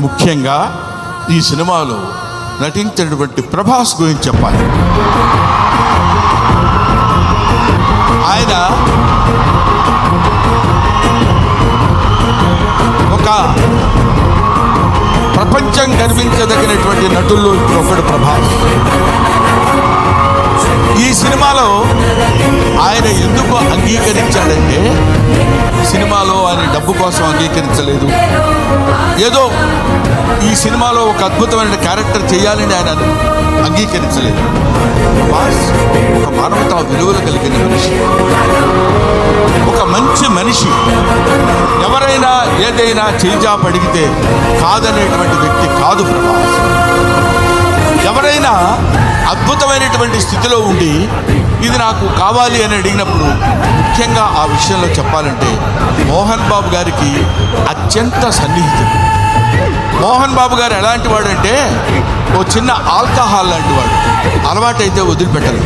ముఖ్యంగా ఈ సినిమాలో నటించినటువంటి ప్రభాస్ గురించి చెప్పాలి. ఆయన ఒక ప్రపంచం కనిపించదగినటువంటి నటుల్లో ఒకడు ప్రభాస్. ఈ సినిమాలో ఆయన ఎందుకు అంగీకరించాడంటే, సినిమాలో ఆయన డబ్బు కోసం అంగీకరించలేదు. ఏదో ఈ సినిమాలో ఒక అద్భుతమైన క్యారెక్టర్ చేయాలని ఆయన అంగీకరించలేదు. ప్రభాస్ ఒక మానవతా విలువలు కలిగిన మనిషి, ఒక మంచి మనిషి. ఎవరైనా ఏదైనా చేజాపు అడిగితే కాదనేటువంటి వ్యక్తి కాదు ప్రభాస్. ఎవరైనా అద్భుతమైనటువంటి స్థితిలో ఉండి ఇది నాకు కావాలి అని అడిగినప్పుడు, ముఖ్యంగా ఆ విషయంలో చెప్పాలంటే మోహన్ బాబు గారికి అత్యంత సన్నిహితుడు. మోహన్ బాబు గారు ఎలాంటి వాడంటే, ఓ చిన్న ఆల్కహాల్ లాంటి వాడు. అలవాటైతే వదిలిపెట్టరు.